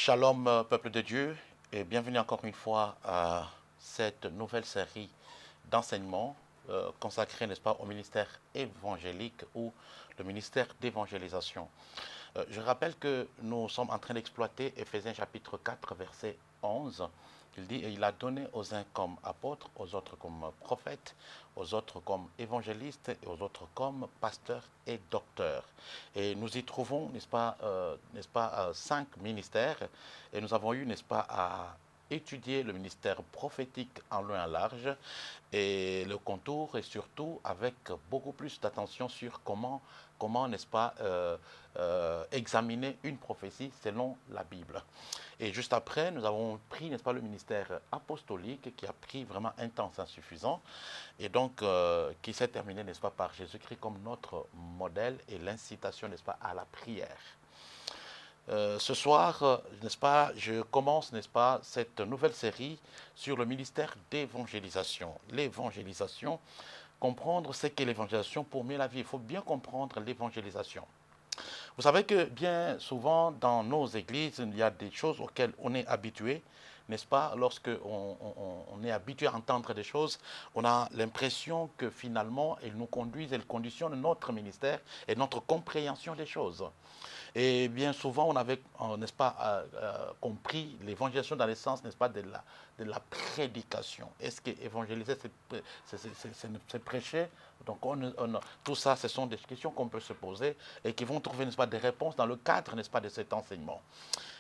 Shalom, peuple de Dieu, et bienvenue encore une fois à cette nouvelle série d'enseignements consacrée, n'est-ce pas, au ministère évangélique ou le ministère d'évangélisation. Je rappelle que nous sommes en train d'exploiter Éphésiens chapitre 4, verset 11. Il dit, et il a donné aux uns comme apôtres, aux autres comme prophètes, aux autres comme évangélistes et aux autres comme pasteurs et docteurs. Et nous y trouvons, n'est-ce pas, 5 ministères. Et nous avons eu, n'est-ce pas, à étudier le ministère prophétique en long et en large et le contour et surtout avec beaucoup plus d'attention sur comment n'est-ce pas, examiner une prophétie selon la Bible. Et juste après, nous avons pris, n'est-ce pas, le ministère apostolique qui a pris vraiment un temps insuffisant et donc qui s'est terminé, n'est-ce pas, par Jésus-Christ comme notre modèle et l'incitation, n'est-ce pas, à la prière. Ce soir, n'est-ce pas, je commence, n'est-ce pas, cette nouvelle série sur le ministère d'évangélisation. L'évangélisation, comprendre ce qu'est l'évangélisation pour mieux la vie. Il faut bien comprendre l'évangélisation. Vous savez que bien souvent dans nos églises, il y a des choses auxquelles on est habitué, n'est-ce pas? Lorsque on est habitué à entendre des choses, on a l'impression que finalement, elles nous conduisent, elles conditionnent notre ministère et notre compréhension des choses. Et bien souvent, on avait, n'est-ce pas, compris l'évangélisation dans le sens, n'est-ce pas, de la prédication. Est-ce que évangéliser, c'est prêcher? Donc, tout ça, ce sont des questions qu'on peut se poser et qui vont trouver, n'est-ce pas, des réponses dans le cadre, n'est-ce pas, de cet enseignement.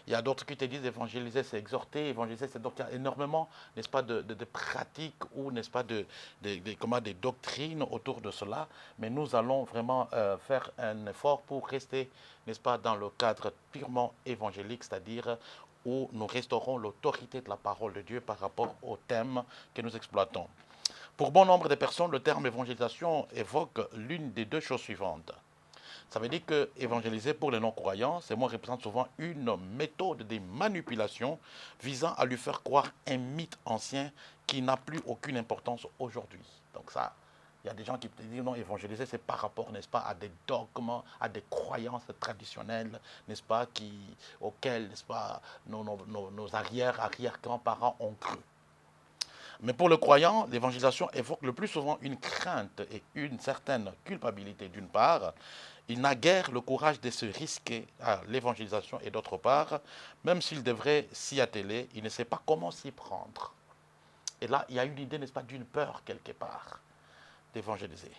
Il y a d'autres qui te disent évangéliser, c'est exhorter, évangéliser, c'est donc il y a énormément, n'est-ce pas, de pratiques ou, n'est-ce pas, des doctrines autour de cela. Mais nous allons vraiment faire un effort pour rester, n'est-ce pas, dans le cadre purement évangélique, c'est-à-dire où nous restaurons l'autorité de la parole de Dieu par rapport au thème que nous exploitons. Pour bon nombre de personnes, le terme évangélisation évoque l'une des deux choses suivantes. Ça veut dire que évangéliser pour les non-croyants, ces mots représentent souvent une méthode de manipulation visant à lui faire croire un mythe ancien qui n'a plus aucune importance aujourd'hui. Donc ça, il y a des gens qui te disent non, évangéliser, c'est par rapport, n'est-ce pas, à des dogmes, à des croyances traditionnelles, n'est-ce pas, auxquelles, n'est-ce pas, nos arrière-grands-parents ont cru. Mais pour le croyant, l'évangélisation évoque le plus souvent une crainte et une certaine culpabilité d'une part. Il n'a guère le courage de se risquer à l'évangélisation et d'autre part, même s'il devrait s'y atteler, il ne sait pas comment s'y prendre. Et là, il y a une idée, n'est-ce pas, d'une peur quelque part d'évangéliser.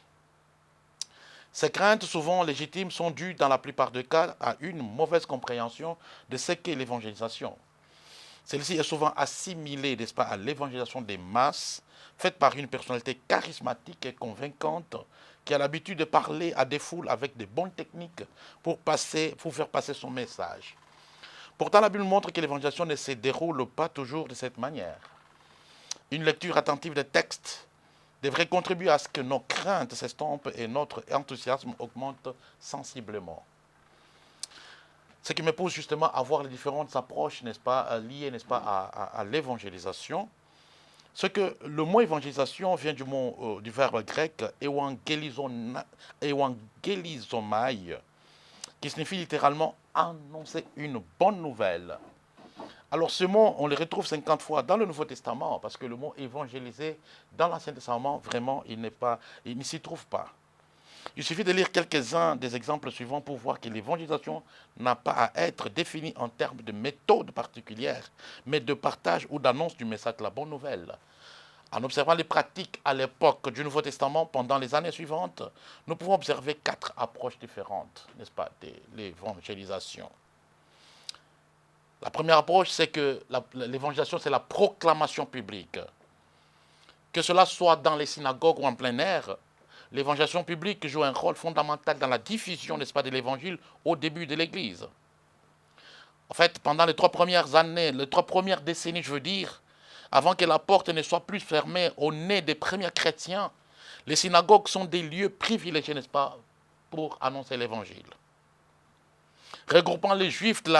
Ces craintes, souvent légitimes, sont dues dans la plupart des cas à une mauvaise compréhension de ce qu'est l'évangélisation. Celle-ci est souvent assimilée, n'est-ce pas, à l'évangélisation des masses, faite par une personnalité charismatique et convaincante qui a l'habitude de parler à des foules avec de bonnes techniques pour faire passer son message. Pourtant, la Bible montre que l'évangélisation ne se déroule pas toujours de cette manière. Une lecture attentive des textes devrait contribuer à ce que nos craintes s'estompent et notre enthousiasme augmente sensiblement. Ce qui me pousse justement à voir les différentes approches, n'est-ce pas, liées, n'est-ce pas, à l'évangélisation. Ce que le mot évangélisation vient du verbe grec euangelizomai, qui signifie littéralement annoncer une bonne nouvelle. Alors ce mot, on le retrouve 50 fois dans le Nouveau Testament, parce que le mot évangéliser dans l'Ancien Testament, vraiment, il ne s'y trouve pas. Il suffit de lire quelques-uns des exemples suivants pour voir que l'évangélisation n'a pas à être définie en termes de méthode particulière, mais de partage ou d'annonce du message de la bonne nouvelle. En observant les pratiques à l'époque du Nouveau Testament pendant les années suivantes, nous pouvons observer 4 approches différentes, n'est-ce pas, de l'évangélisation. La première approche, c'est que l'évangélisation, c'est la proclamation publique. Que cela soit dans les synagogues ou en plein air, l'évangélisation publique joue un rôle fondamental dans la diffusion, n'est-ce pas, de l'évangile au début de l'Église. En fait, pendant les 3 premières années, les 3 premières décennies, je veux dire, avant que la porte ne soit plus fermée au nez des premiers chrétiens, les synagogues sont des lieux privilégiés, n'est-ce pas, pour annoncer l'évangile. Regroupant les juifs de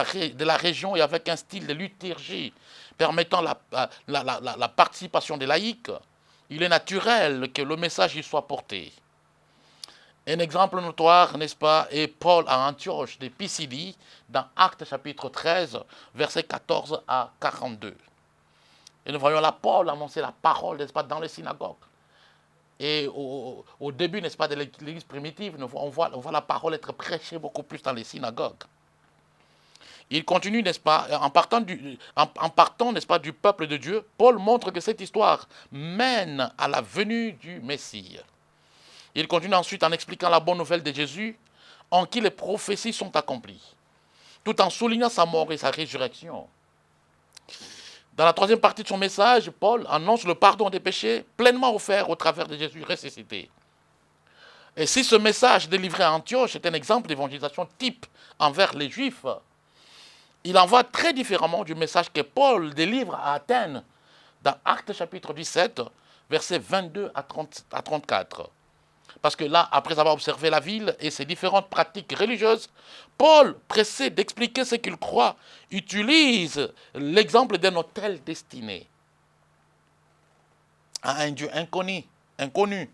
la région et avec un style de liturgie permettant la participation des laïcs, il est naturel que le message y soit porté. Un exemple notoire, n'est-ce pas, est Paul à Antioche de Pisidie, dans Actes chapitre 13, versets 14 à 42. Et nous voyons là Paul annoncer la parole, n'est-ce pas, dans les synagogues. Et au début, n'est-ce pas, de l'église primitive, on voit la parole être prêchée beaucoup plus dans les synagogues. Il continue, n'est-ce pas, en partant, n'est-ce pas, du peuple de Dieu, Paul montre que cette histoire mène à la venue du Messie. Il continue ensuite en expliquant la bonne nouvelle de Jésus, en qui les prophéties sont accomplies, tout en soulignant sa mort et sa résurrection. Dans la troisième partie de son message, Paul annonce le pardon des péchés pleinement offert au travers de Jésus ressuscité. Et si ce message délivré à Antioche est un exemple d'évangélisation type envers les Juifs, il en va très différemment du message que Paul délivre à Athènes dans Actes chapitre 17, versets 22 à 34. Parce que là, après avoir observé la ville et ses différentes pratiques religieuses, Paul, pressé d'expliquer ce qu'il croit, utilise l'exemple d'un hôtel destiné à un Dieu inconnu,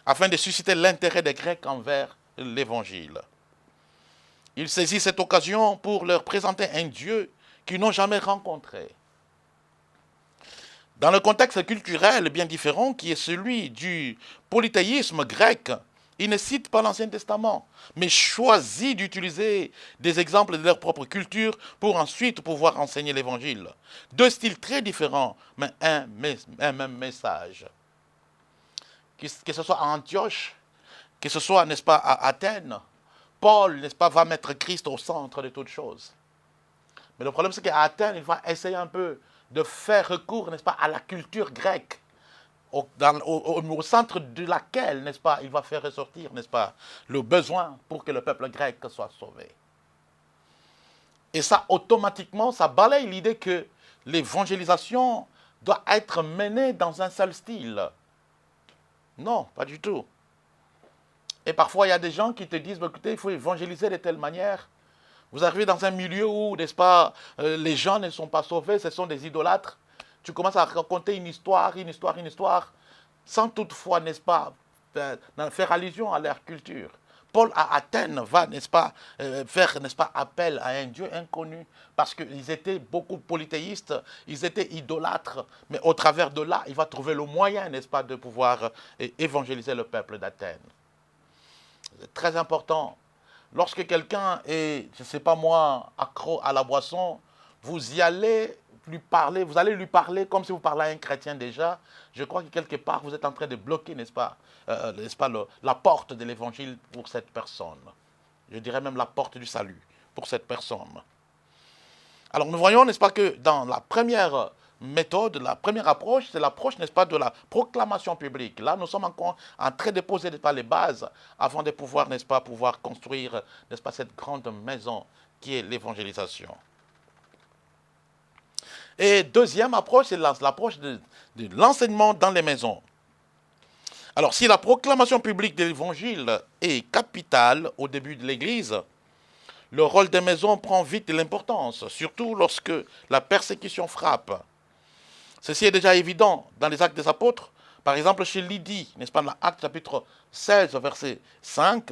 afin de susciter l'intérêt des Grecs envers l'Évangile. Il saisit cette occasion pour leur présenter un Dieu qu'ils n'ont jamais rencontré. Dans le contexte culturel bien différent qui est celui du polythéisme grec, ils ne citent pas l'Ancien Testament, mais choisit d'utiliser des exemples de leur propre culture pour ensuite pouvoir enseigner l'Évangile. Deux styles très différents, mais un même message. Que ce soit à Antioche, que ce soit, n'est-ce pas, à Athènes, Paul, n'est-ce pas, va mettre Christ au centre de toutes choses. Mais le problème, c'est qu'à Athènes, il va essayer un peu de faire recours, n'est-ce pas, à la culture grecque, au centre de laquelle, n'est-ce pas, il va faire ressortir, n'est-ce pas, le besoin pour que le peuple grec soit sauvé. Et ça, automatiquement, ça balaye l'idée que l'évangélisation doit être menée dans un seul style. Non, pas du tout. Et parfois, il y a des gens qui te disent, écoutez, il faut évangéliser de telle manière. Vous arrivez dans un milieu où, n'est-ce pas, les gens ne sont pas sauvés, ce sont des idolâtres. Tu commences à raconter une histoire, sans toutefois, n'est-ce pas, faire allusion à leur culture. Paul à Athènes va, n'est-ce pas, faire, n'est-ce pas, appel à un Dieu inconnu, parce qu'ils étaient beaucoup polythéistes, ils étaient idolâtres, mais au travers de là, il va trouver le moyen, n'est-ce pas, de pouvoir évangéliser le peuple d'Athènes. C'est très important. Lorsque quelqu'un est, je ne sais pas moi, accro à la boisson, vous y allez lui parler, vous allez lui parler comme si vous parliez à un chrétien déjà. Je crois que quelque part, vous êtes en train de bloquer, n'est-ce pas, la porte de l'évangile pour cette personne. Je dirais même la porte du salut pour cette personne. Alors nous voyons, n'est-ce pas, que dans la première méthode, la première approche, c'est l'approche, n'est-ce pas, de la proclamation publique. Là, nous sommes encore en train de poser, n'est-ce pas, les bases avant de pouvoir, n'est-ce pas, pouvoir construire, n'est-ce pas, cette grande maison qui est l'évangélisation. Et deuxième approche, c'est l'approche de l'enseignement dans les maisons. Alors, si la proclamation publique de l'évangile est capitale au début de l'Église, le rôle des maisons prend vite de l'importance, surtout lorsque la persécution frappe. Ceci est déjà évident dans les Actes des Apôtres, par exemple chez Lydie, n'est-ce pas, dans l'Acte chapitre 16, verset 5,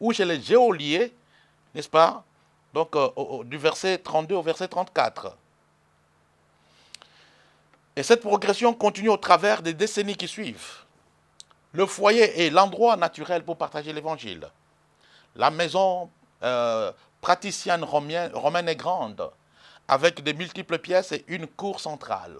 ou chez les Géoliers, n'est-ce pas, donc du verset 32 au verset 34. Et cette progression continue au travers des décennies qui suivent. Le foyer est l'endroit naturel pour partager l'évangile. La maison praticienne romaine est grande, avec de multiples pièces et une cour centrale.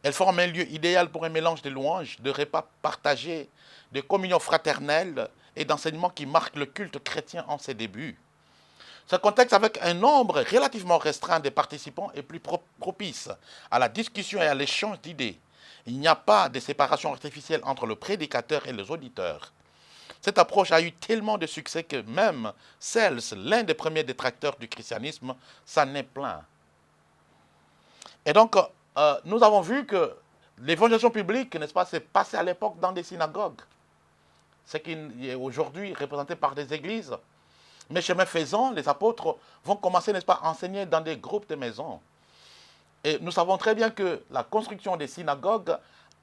Elle forme un lieu idéal pour un mélange de louanges, de repas partagés, de communion fraternelle et d'enseignements qui marquent le culte chrétien en ses débuts. Ce contexte avec un nombre relativement restreint de participants est plus propice à la discussion et à l'échange d'idées. Il n'y a pas de séparation artificielle entre le prédicateur et les auditeurs. Cette approche a eu tellement de succès que même Cels, l'un des premiers détracteurs du christianisme, s'en est plaint. Et donc, nous avons vu que l'évangélisation publique, n'est-ce pas, s'est passée à l'époque dans des synagogues. Ce qui est aujourd'hui représenté par des églises. Mais chemin faisant, les apôtres vont commencer, n'est-ce pas, à enseigner dans des groupes de maisons. Et nous savons très bien que la construction des synagogues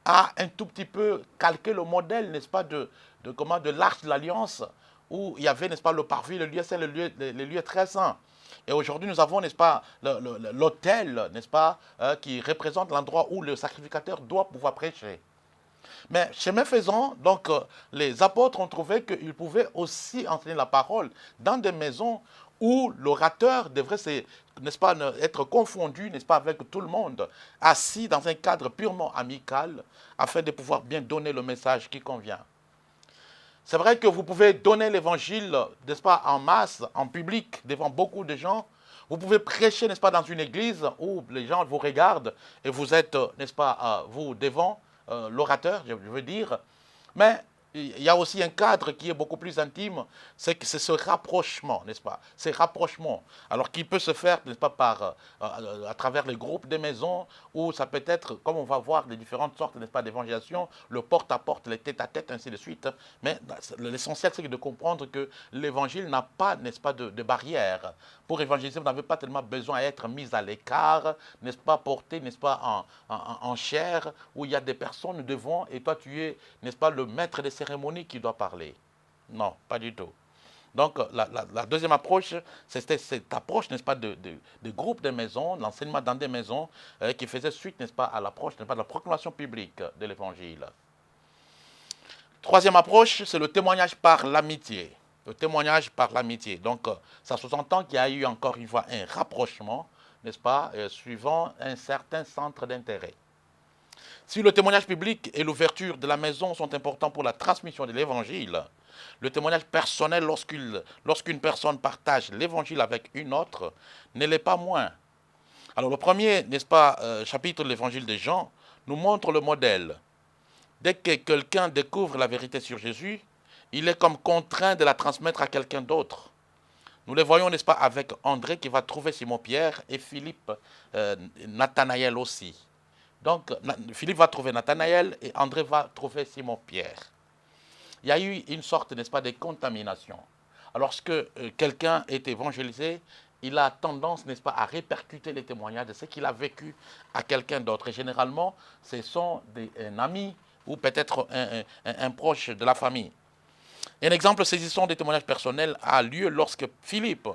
a un tout petit peu calqué le modèle, n'est-ce pas, de l'Arche de l'Alliance, où il y avait, n'est-ce pas, le parvis, le lieu saint, les lieux très saints. Et aujourd'hui, nous avons, n'est-ce pas, l'autel, n'est-ce pas, qui représente l'endroit où le sacrificateur doit pouvoir prêcher. Mais chemin faisant, donc, les apôtres ont trouvé qu'ils pouvaient aussi enseigner la parole dans des maisons où l'orateur devrait, n'est-ce pas, être confondu, n'est-ce pas, avec tout le monde, assis dans un cadre purement amical, afin de pouvoir bien donner le message qui convient. C'est vrai que vous pouvez donner l'évangile, n'est-ce pas, en masse, en public, devant beaucoup de gens. Vous pouvez prêcher, n'est-ce pas, dans une église où les gens vous regardent et vous êtes, n'est-ce pas, vous devant l'orateur, je veux dire. Mais il y a aussi un cadre qui est beaucoup plus intime, c'est que c'est ce rapprochement, n'est-ce pas? Ces rapprochements. Alors qui peut se faire, n'est-ce pas, à travers les groupes des maisons, ou ça peut être, comme on va voir, les différentes sortes, n'est-ce pas, d'évangélisation, le porte-à-porte, les tête-à-tête, ainsi de suite. Mais l'essentiel, c'est de comprendre que l'évangile n'a pas, n'est-ce pas, de barrière. Pour évangéliser, vous n'avez pas tellement besoin d'être mis à l'écart, n'est-ce pas, porté, n'est-ce pas, en chair, où il y a des personnes devant, et toi tu es, n'est-ce pas, le maître des cérémonies qui doit parler. Non, pas du tout. Donc la deuxième approche, c'était cette approche, n'est-ce pas, de groupes de maisons, l'enseignement dans des maisons, qui faisait suite, n'est-ce pas, à l'approche, n'est-ce pas, de la proclamation publique de l'évangile. Troisième approche, c'est le témoignage par l'amitié. Le témoignage par l'amitié. Donc, ça sous-entend qu'il y a eu encore une fois un rapprochement, n'est-ce pas, suivant un certain centre d'intérêt. Si le témoignage public et l'ouverture de la maison sont importants pour la transmission de l'évangile, le témoignage personnel lorsqu'une personne partage l'évangile avec une autre ne l'est pas moins. Alors, le premier, n'est-ce pas, chapitre de l'évangile de Jean nous montre le modèle. Dès que quelqu'un découvre la vérité sur Jésus, il est comme contraint de la transmettre à quelqu'un d'autre. Nous le voyons, n'est-ce pas, avec André qui va trouver Simon-Pierre et Philippe, Nathanaël aussi. Donc, Philippe va trouver Nathanaël et André va trouver Simon-Pierre. Il y a eu une sorte, n'est-ce pas, de contamination. Alors, lorsque quelqu'un est évangélisé, il a tendance, n'est-ce pas, à répercuter les témoignages de ce qu'il a vécu à quelqu'un d'autre. Et généralement, ce sont un ami ou peut-être un proche de la famille. Un exemple saisissant des témoignages personnels a lieu lorsque Philippe,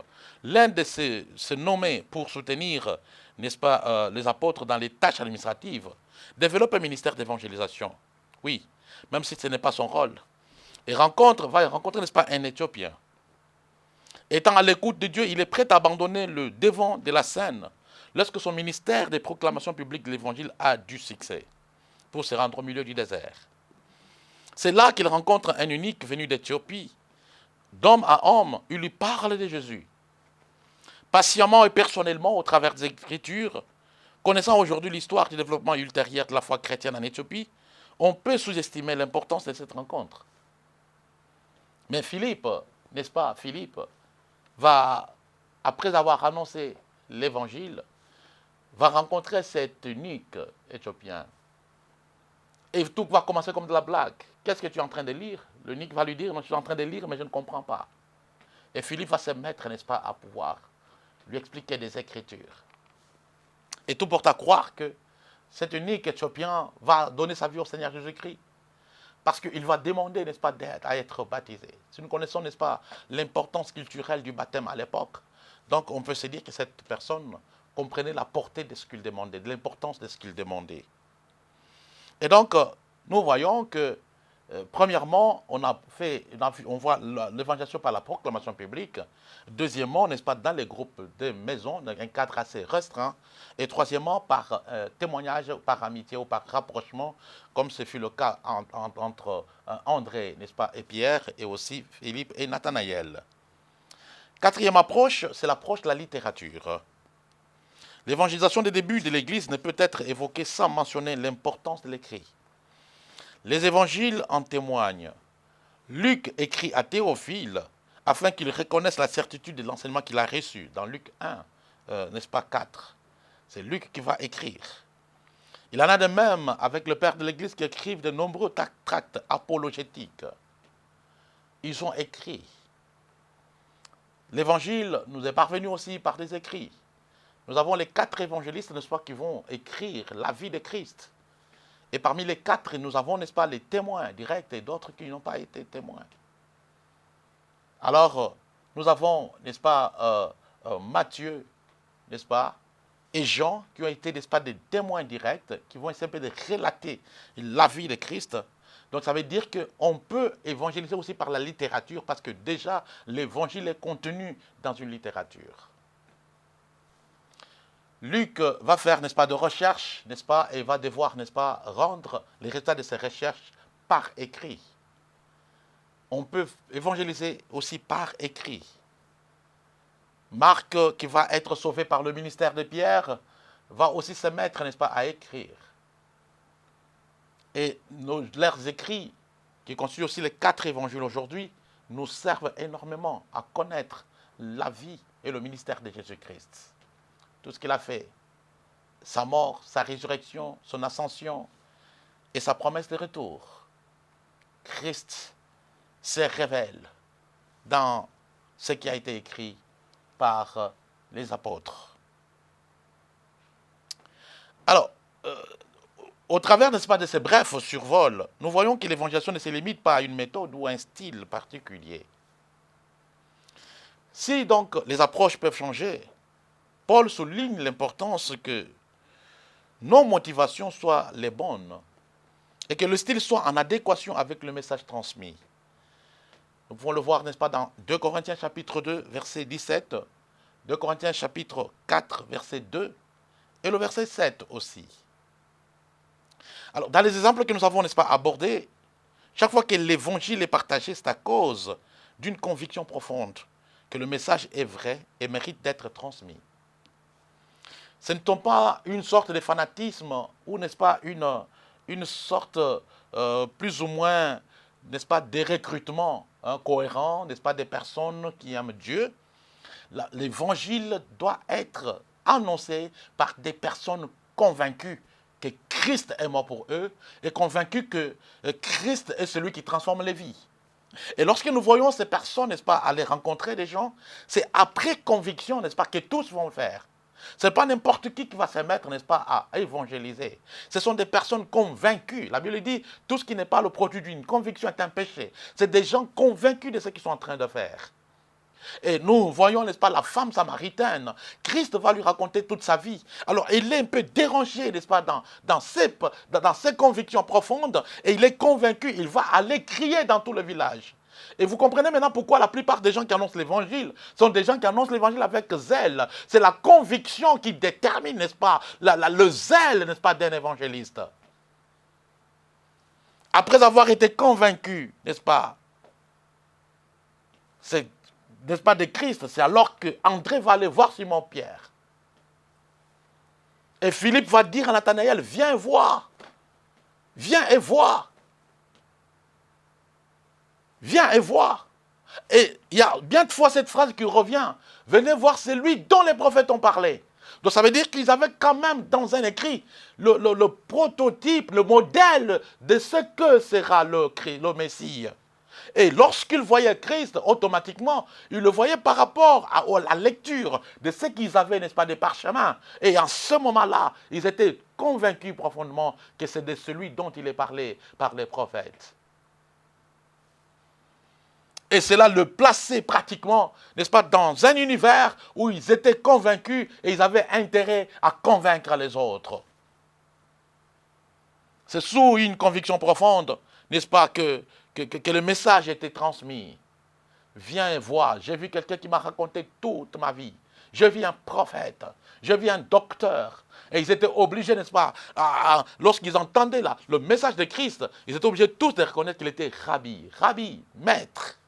l'un de ces nommés pour soutenir, n'est-ce pas, les apôtres dans les tâches administratives, développe un ministère d'évangélisation. Oui, même si ce n'est pas son rôle. Et va rencontrer, n'est-ce pas, un Éthiopien. Étant à l'écoute de Dieu, il est prêt à abandonner le devant de la scène lorsque son ministère de proclamation publique de l'évangile a du succès pour se rendre au milieu du désert. C'est là qu'il rencontre un unique venu d'Éthiopie. D'homme à homme, il lui parle de Jésus. Patiemment et personnellement, au travers des Écritures, connaissant aujourd'hui l'histoire du développement ultérieur de la foi chrétienne en Éthiopie, on peut sous-estimer l'importance de cette rencontre. Mais Philippe, n'est-ce pas, Philippe va, après avoir annoncé l'évangile, va rencontrer cet unique Éthiopien. Et tout va commencer comme de la blague. Qu'est-ce que tu es en train de lire? L'unique va lui dire, non, je suis en train de lire, mais je ne comprends pas. Et Philippe va se mettre, n'est-ce pas, à pouvoir lui expliquer des Écritures. Et tout porte à croire que cet unique Éthiopien va donner sa vie au Seigneur Jésus-Christ. Parce qu'il va demander, n'est-ce pas, à être baptisé. Si nous connaissons, n'est-ce pas, l'importance culturelle du baptême à l'époque, donc on peut se dire que cette personne comprenait la portée de ce qu'il demandait, de l'importance de ce qu'il demandait. Et donc, nous voyons que, premièrement, on voit l'évangélisation par la proclamation publique. Deuxièmement, n'est-ce pas, dans les groupes de maisons, dans un cadre assez restreint. Et troisièmement, par témoignage, par amitié ou par rapprochement, comme ce fut le cas entre André, n'est-ce pas, et Pierre, et aussi Philippe et Nathanaël. Quatrième approche, c'est l'approche de la littérature. L'évangélisation des débuts de l'Église ne peut être évoquée sans mentionner l'importance de l'écrit. Les évangiles en témoignent. Luc écrit à Théophile afin qu'il reconnaisse la certitude de l'enseignement qu'il a reçu. Dans Luc 1, n'est-ce pas, 4. C'est Luc qui va écrire. Il en a de même avec le père de l'Église qui écrivent de nombreux tracts apologétiques. Ils sont écrits. L'évangile nous est parvenu aussi par des écrits. Nous avons les 4 évangélistes, n'est-ce pas, qui vont écrire la vie de Christ. Et parmi les 4, nous avons, n'est-ce pas, les témoins directs et d'autres qui n'ont pas été témoins. Alors, nous avons, n'est-ce pas, Matthieu, n'est-ce pas, et Jean, qui ont été, n'est-ce pas, des témoins directs, qui vont essayer de relater la vie de Christ. Donc ça veut dire qu'on peut évangéliser aussi par la littérature, parce que déjà, l'évangile est contenu dans une littérature. Luc va faire, n'est-ce pas, de recherche, n'est-ce pas, et va devoir, n'est-ce pas, rendre les résultats de ses recherches par écrit. On peut évangéliser aussi par écrit. Marc, qui va être sauvé par le ministère de Pierre, va aussi se mettre, n'est-ce pas, à écrire. Et leurs écrits, qui constituent aussi les 4 évangiles aujourd'hui, nous servent énormément à connaître la vie et le ministère de Jésus-Christ. Tout ce qu'il a fait, sa mort, sa résurrection, son ascension et sa promesse de retour. Christ se révèle dans ce qui a été écrit par les apôtres. Alors, au travers, n'est-ce pas, de ces brefs survols, nous voyons que l'évangélisation ne se limite pas à une méthode ou à un style particulier. Si donc les approches peuvent changer, Paul souligne l'importance que nos motivations soient les bonnes et que le style soit en adéquation avec le message transmis. Nous pouvons le voir, n'est-ce pas, dans 2 Corinthiens chapitre 2, verset 17, 2 Corinthiens chapitre 4, verset 2, et le verset 7 aussi. Alors, dans les exemples que nous avons, n'est-ce pas, abordés, chaque fois que l'évangile est partagé, c'est à cause d'une conviction profonde que le message est vrai et mérite d'être transmis. Ce ne sont pas une sorte de fanatisme ou, n'est-ce pas, une sorte plus ou moins, n'est-ce pas, de recrutement cohérent, n'est-ce pas, des personnes qui aiment Dieu. L'évangile doit être annoncé par des personnes convaincues que Christ est mort pour eux et convaincues que Christ est celui qui transforme les vies. Et lorsque nous voyons ces personnes, n'est-ce pas, aller rencontrer des gens, c'est après conviction, n'est-ce pas, que tous vont le faire. Ce n'est pas n'importe qui va se mettre, n'est-ce pas, à évangéliser. Ce sont des personnes convaincues. La Bible dit, tout ce qui n'est pas le produit d'une conviction est un péché. C'est des gens convaincus de ce qu'ils sont en train de faire. Et nous voyons, n'est-ce pas, la femme samaritaine. Christ va lui raconter toute sa vie. Alors, il est un peu dérangé, n'est-ce pas, dans ses convictions profondes. Et il est convaincu, il va aller crier dans tout le village. Et vous comprenez maintenant pourquoi la plupart des gens qui annoncent l'évangile sont des gens qui annoncent l'évangile avec zèle. C'est la conviction qui détermine, n'est-ce pas, le zèle, n'est-ce pas, d'un évangéliste. Après avoir été convaincu, n'est-ce pas, n'est-ce pas, de Christ, c'est alors que André va aller voir Simon-Pierre. Et Philippe va dire à Nathanaël, viens voir, viens et vois. Viens et vois. Et il y a bien de fois cette phrase qui revient. Venez voir celui dont les prophètes ont parlé. Donc ça veut dire qu'ils avaient quand même dans un écrit le prototype, le modèle de ce que sera le Messie. Et lorsqu'ils voyaient Christ, automatiquement, ils le voyaient par rapport à la lecture de ce qu'ils avaient, n'est-ce pas, des parchemins. Et en ce moment-là, ils étaient convaincus profondément que c'est de celui dont il est parlé par les prophètes. Et cela le plaçait pratiquement, n'est-ce pas, dans un univers où ils étaient convaincus et ils avaient intérêt à convaincre les autres. C'est sous une conviction profonde, n'est-ce pas, que le message était transmis. Viens et vois, j'ai vu quelqu'un qui m'a raconté toute ma vie. Je vis un prophète, je vis un docteur. Et ils étaient obligés, n'est-ce pas, lorsqu'ils entendaient là, le message de Christ, ils étaient obligés tous de reconnaître qu'il était rabbi, maître.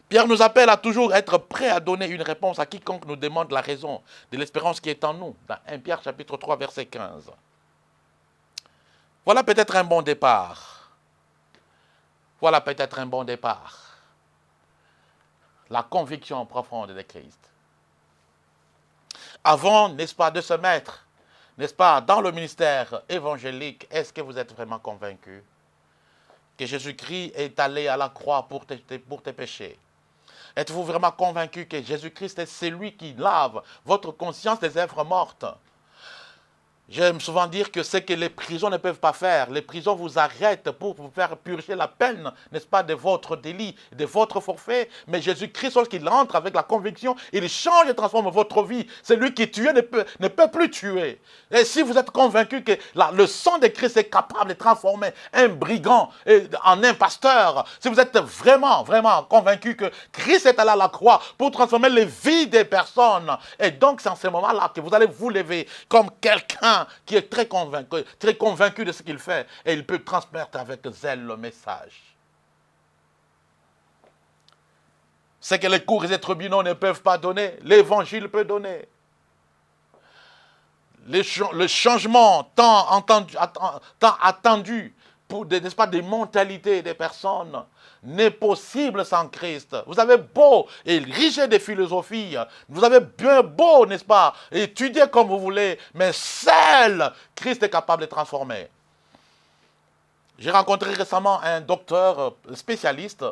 Pierre nous appelle à toujours être prêt à donner une réponse à quiconque nous demande la raison de l'espérance qui est en nous, dans 1 Pierre chapitre 3, verset 15. Voilà peut-être un bon départ. Voilà peut-être un bon départ. La conviction profonde de Christ. Avant, n'est-ce pas, de se mettre, n'est-ce pas, dans le ministère évangélique, est-ce que vous êtes vraiment convaincu que Jésus-Christ est allé à la croix pour tes péchés? Êtes-vous vraiment convaincu que Jésus-Christ est celui qui lave votre conscience des œuvres mortes? J'aime souvent dire que ce que les prisons ne peuvent pas faire, les prisons vous arrêtent pour vous faire purger la peine, n'est-ce pas, de votre délit, de votre forfait. Mais Jésus-Christ, lorsqu'il entre avec la conviction, il change et transforme votre vie. Celui qui tuait ne peut plus tuer. Et si vous êtes convaincu que le sang de Christ est capable de transformer un brigand en un pasteur, si vous êtes vraiment, vraiment convaincu que Christ est allé à la croix pour transformer les vies des personnes, et donc c'est en ce moment-là que vous allez vous lever comme quelqu'un qui est très convaincu de ce qu'il fait, et il peut transmettre avec zèle le message. Ce que les cours et les tribunaux ne peuvent pas donner, l'évangile peut donner. Le changement tant attendu pour n'est-ce pas, des mentalités des personnes n'est possible sans Christ. Vous avez beau ériger des philosophies, vous avez bien beau, n'est-ce pas, étudier comme vous voulez, mais seul Christ est capable de transformer. J'ai rencontré récemment un docteur spécialiste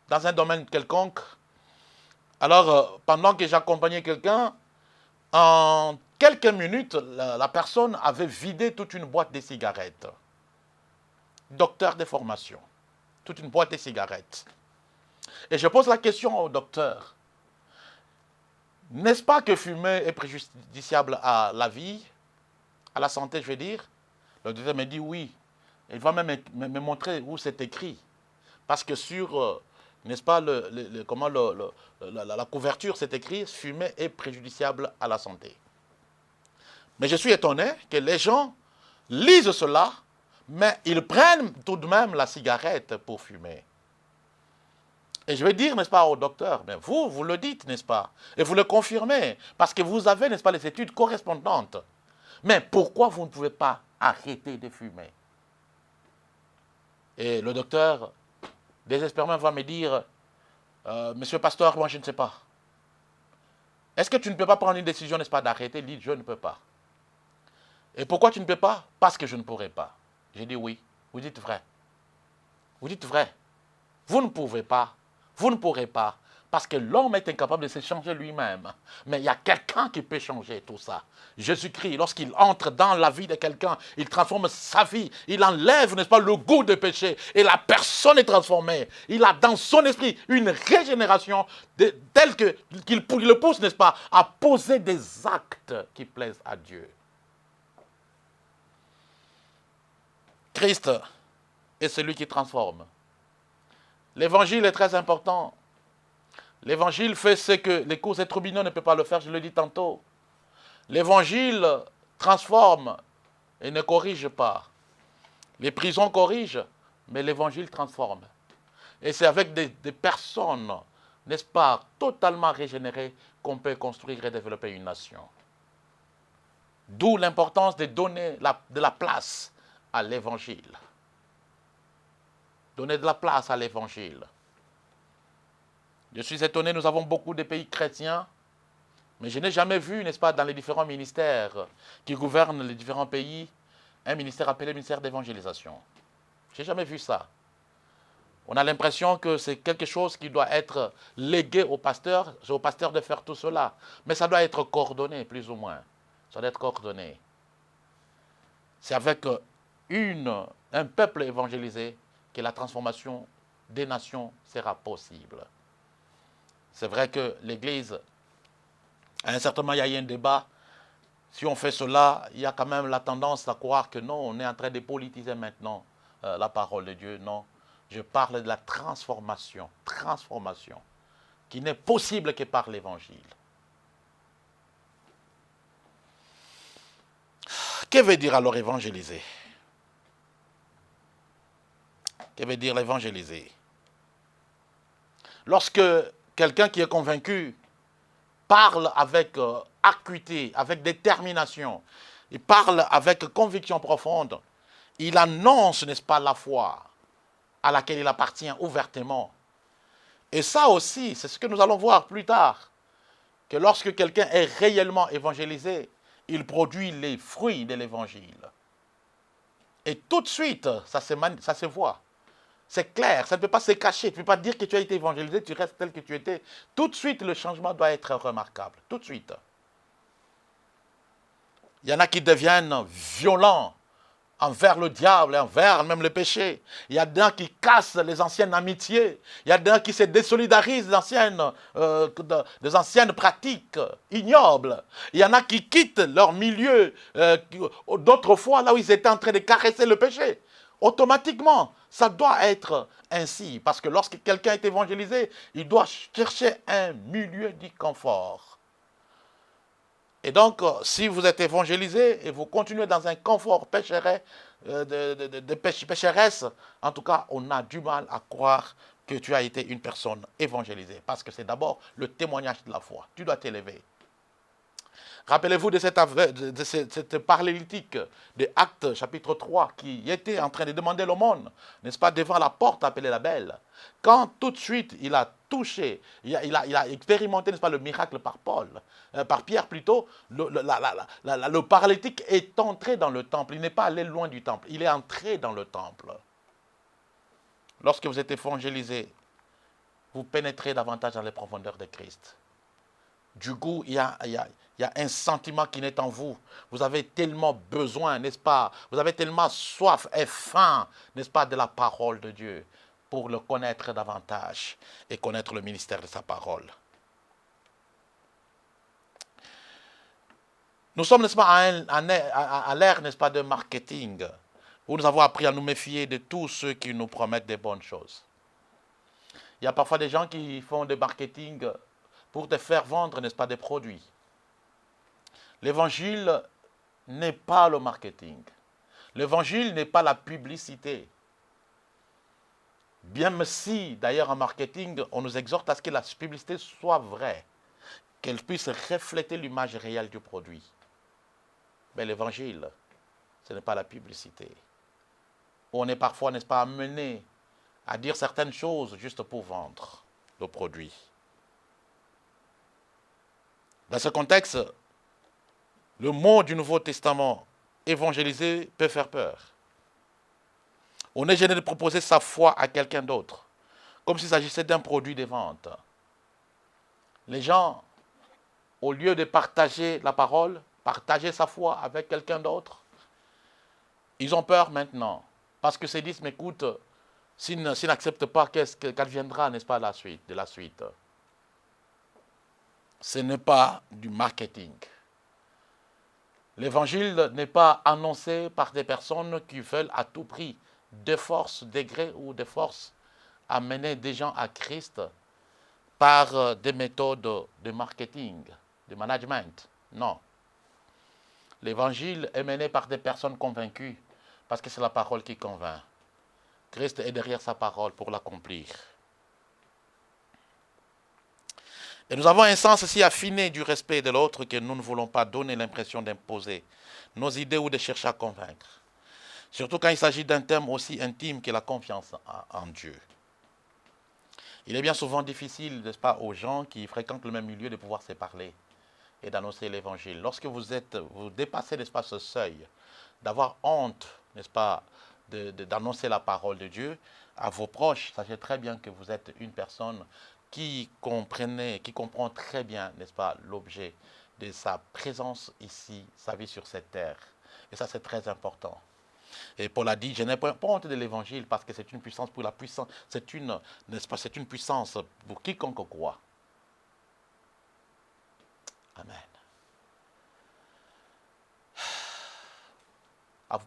dans un domaine quelconque. Alors, pendant que j'accompagnais quelqu'un, en quelques minutes, la personne avait vidé toute une boîte de cigarettes. Docteur de formation. Toute une boîte de cigarettes. Et je pose la question au docteur. N'est-ce pas que fumer est préjudiciable à la vie, à la santé, je veux dire? Le docteur me dit oui. Il va même me montrer où c'est écrit. Parce que sur, n'est-ce pas, la couverture, c'est écrit, fumer est préjudiciable à la santé. Mais je suis étonné que les gens lisent cela, mais ils prennent tout de même la cigarette pour fumer. Et je vais dire, n'est-ce pas, au docteur, mais vous le dites, n'est-ce pas? Et vous le confirmez, parce que vous avez, n'est-ce pas, les études correspondantes. Mais pourquoi vous ne pouvez pas arrêter de fumer? Et le docteur, désespérément, va me dire, monsieur pasteur, moi je ne sais pas. Est-ce que tu ne peux pas prendre une décision, n'est-ce pas, d'arrêter? Il dit, je ne peux pas. Et pourquoi tu ne peux pas? Parce que je ne pourrai pas. J'ai dit oui. Vous dites vrai. Vous dites vrai. Vous ne pouvez pas. Vous ne pourrez pas. Parce que l'homme est incapable de se changer lui-même. Mais il y a quelqu'un qui peut changer tout ça. Jésus-Christ, lorsqu'il entre dans la vie de quelqu'un, il transforme sa vie. Il enlève, n'est-ce pas, le goût de péché. Et la personne est transformée. Il a dans son esprit une régénération telle qu'il le pousse, n'est-ce pas, à poser des actes qui plaisent à Dieu. Christ est celui qui transforme. L'évangile est très important. L'évangile fait ce que les cours et tribunaux ne peuvent pas le faire, je le dis tantôt. L'évangile transforme et ne corrige pas. Les prisons corrigent, mais l'évangile transforme. Et c'est avec des personnes, n'est-ce pas, totalement régénérées qu'on peut construire et développer une nation. D'où l'importance de donner de la place à l'évangile. Donner de la place à l'évangile. Je suis étonné, nous avons beaucoup de pays chrétiens, mais je n'ai jamais vu, n'est-ce pas, dans les différents ministères qui gouvernent les différents pays, un ministère appelé ministère d'évangélisation. Je n'ai jamais vu ça. On a l'impression que c'est quelque chose qui doit être légué au pasteur, c'est au pasteur de faire tout cela. Mais ça doit être coordonné, plus ou moins. Ça doit être coordonné. C'est avec un peuple évangélisé que la transformation des nations sera possible. C'est vrai que l'Église, à un certain moment, il y a eu un débat. Si on fait cela, il y a quand même la tendance à croire que non, on est en train de politiser maintenant la parole de Dieu. Non, je parle de la transformation, qui n'est possible que par l'Évangile. Que veut dire alors évangéliser? Que veut dire l'évangéliser? Lorsque quelqu'un qui est convaincu parle avec acuité, avec détermination, il parle avec conviction profonde, il annonce, n'est-ce pas, la foi à laquelle il appartient ouvertement. Et ça aussi, c'est ce que nous allons voir plus tard, que lorsque quelqu'un est réellement évangélisé, il produit les fruits de l'évangile. Et tout de suite, ça se voit. C'est clair, ça ne peut pas se cacher. Tu ne peux pas dire que tu as été évangélisé, tu restes tel que tu étais. Tout de suite, le changement doit être remarquable. Tout de suite. Il y en a qui deviennent violents envers le diable et envers même le péché. Il y a des gens qui cassent les anciennes amitiés. Il y a des gens qui se désolidarisent des anciennes pratiques ignobles. Il y en a qui quittent leur milieu d'autrefois, là où ils étaient en train de caresser le péché. Automatiquement, ça doit être ainsi. Parce que lorsque quelqu'un est évangélisé, il doit chercher un milieu du confort. Et donc, si vous êtes évangélisé et vous continuez dans un confort pécheresse, en tout cas, on a du mal à croire que tu as été une personne évangélisée. Parce que c'est d'abord le témoignage de la foi. Tu dois t'élever. Rappelez-vous de cette paralytique de Actes chapitre 3 qui était en train de demander l'aumône, n'est-ce pas, devant la porte appelée la Belle. Quand tout de suite il a touché, il a expérimenté, n'est-ce pas, le miracle par Pierre plutôt, le paralytique est entré dans le temple. Il n'est pas allé loin du temple, il est entré dans le temple. Lorsque vous êtes évangélisé, vous pénétrez davantage dans les profondeurs de Christ. Du coup, il y a un sentiment qui naît en vous. Vous avez tellement besoin, n'est-ce pas? Vous avez tellement soif et faim, n'est-ce pas, de la parole de Dieu pour le connaître davantage et connaître le ministère de sa parole. Nous sommes, n'est-ce pas, à l'ère, n'est-ce pas, de marketing, où nous avons appris à nous méfier de tous ceux qui nous promettent des bonnes choses. Il y a parfois des gens qui font du marketing pour te faire vendre, n'est-ce pas, des produits. L'évangile n'est pas le marketing. L'évangile n'est pas la publicité. Bien si, d'ailleurs, en marketing, on nous exhorte à ce que la publicité soit vraie, qu'elle puisse refléter l'image réelle du produit. Mais l'évangile, ce n'est pas la publicité. On est parfois, n'est-ce pas, amené à dire certaines choses juste pour vendre le produit. Dans ce contexte, le mot du Nouveau Testament, évangéliser, peut faire peur. On est gêné de proposer sa foi à quelqu'un d'autre, comme s'il s'agissait d'un produit de vente. Les gens, au lieu de partager la parole, partager sa foi avec quelqu'un d'autre, ils ont peur maintenant, parce que se disent, mais écoute, s'ils n'acceptent pas, qu'adviendra, n'est-ce pas, de la suite? Ce n'est pas du marketing. L'évangile n'est pas annoncé par des personnes qui veulent à tout prix, de force, de gré ou de force, amener des gens à Christ par des méthodes de marketing, de management. Non. L'évangile est mené par des personnes convaincues, parce que c'est la parole qui convainc. Christ est derrière sa parole pour l'accomplir. Et nous avons un sens si affiné du respect de l'autre que nous ne voulons pas donner l'impression d'imposer nos idées ou de chercher à convaincre. Surtout quand il s'agit d'un thème aussi intime que la confiance en Dieu. Il est bien souvent difficile, n'est-ce pas, aux gens qui fréquentent le même milieu de pouvoir se parler et d'annoncer l'évangile. Lorsque vous dépassez, n'est-ce pas, ce seuil, d'avoir honte, n'est-ce pas, d'annoncer la parole de Dieu à vos proches, sachez très bien que vous êtes une personne qui comprend très bien, n'est-ce pas, l'objet de sa présence ici, sa vie sur cette terre. Et ça, c'est très important. Et Paul a dit, je n'ai pas honte de l'évangile parce que c'est une puissance pour la puissance, n'est-ce pas, c'est une puissance pour quiconque croit. Amen.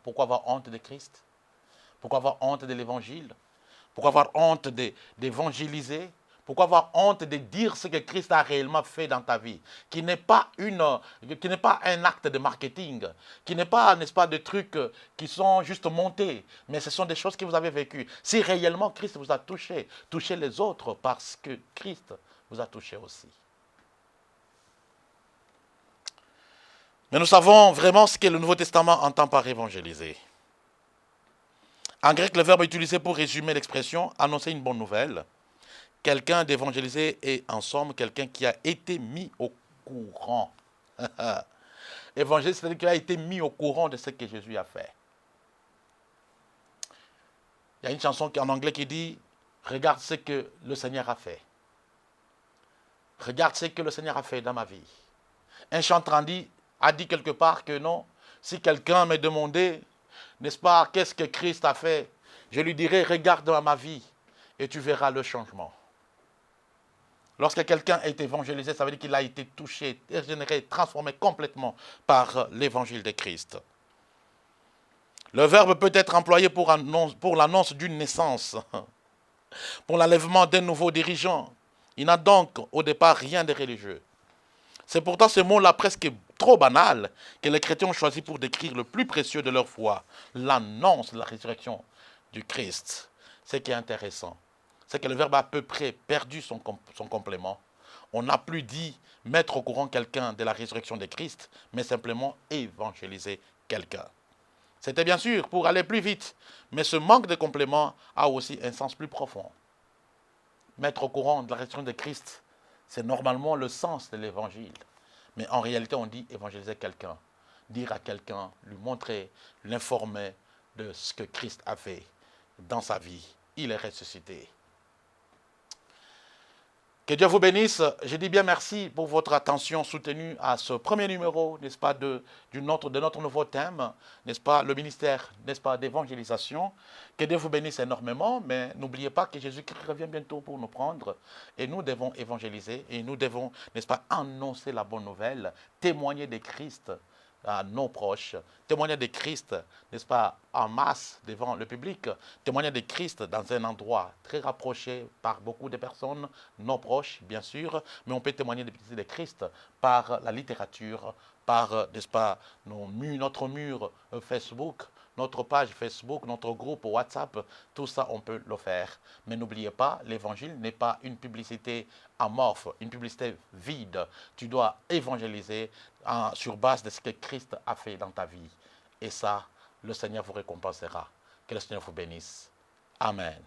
Pourquoi avoir honte de Christ? Pourquoi avoir honte de l'évangile? Pourquoi avoir honte d'évangéliser? Pourquoi avoir honte de dire ce que Christ a réellement fait dans ta vie? Qui n'est pas un acte de marketing, qui n'est pas, n'est-ce pas, des trucs qui sont juste montés, mais ce sont des choses que vous avez vécues. Si réellement Christ vous a touché, touchez les autres parce que Christ vous a touché aussi. Mais nous savons vraiment ce que le Nouveau Testament entend par évangéliser. En grec, le verbe utilisé pour résumer l'expression, annoncer une bonne nouvelle. Quelqu'un d'évangélisé est en somme quelqu'un qui a été mis au courant. Évangile, c'est-à-dire qu'il a été mis au courant de ce que Jésus a fait. Il y a une chanson en anglais qui dit « Regarde ce que le Seigneur a fait. Regarde ce que le Seigneur a fait dans ma vie. » Un chanteur dit a dit quelque part que non, si quelqu'un me demandait, n'est-ce pas, qu'est-ce que Christ a fait, je lui dirais, regarde dans ma vie et tu verras le changement. Lorsque quelqu'un est évangélisé, ça veut dire qu'il a été touché, régénéré, transformé complètement par l'évangile de Christ. Le verbe peut être employé pour l'annonce d'une naissance, pour l'enlèvement d'un nouveau dirigeant. Il n'a donc au départ rien de religieux. C'est pourtant ce mot-là presque trop banal que les chrétiens ont choisi pour décrire le plus précieux de leur foi, l'annonce de la résurrection du Christ. Ce qui est intéressant, c'est que le verbe a à peu près perdu son complément. On n'a plus dit mettre au courant quelqu'un de la résurrection de Christ, mais simplement évangéliser quelqu'un. C'était bien sûr pour aller plus vite, mais ce manque de complément a aussi un sens plus profond. Mettre au courant de la résurrection de Christ, c'est normalement le sens de l'évangile. Mais en réalité, on dit évangéliser quelqu'un, dire à quelqu'un, lui montrer, l'informer de ce que Christ a fait dans sa vie. Il est ressuscité. Que Dieu vous bénisse. Je dis bien merci pour votre attention soutenue à ce premier numéro, n'est-ce pas, de notre nouveau thème, n'est-ce pas, le ministère, n'est-ce pas, d'évangélisation. Que Dieu vous bénisse énormément, mais n'oubliez pas que Jésus-Christ revient bientôt pour nous prendre et nous devons évangéliser et nous devons, n'est-ce pas, annoncer la bonne nouvelle, témoigner de Christ à nos proches, témoigner de Christ, n'est-ce pas, en masse devant le public, témoigner de Christ dans un endroit très rapproché par beaucoup de personnes, nos proches bien sûr, mais on peut témoigner de Christ par la littérature, par, n'est-ce pas, notre mur Facebook, notre page Facebook, notre groupe WhatsApp, tout ça on peut le faire. Mais n'oubliez pas, l'évangile n'est pas une publicité amorphe, une publicité vide. Tu dois évangéliser sur base de ce que Christ a fait dans ta vie. Et ça, le Seigneur vous récompensera. Que le Seigneur vous bénisse. Amen.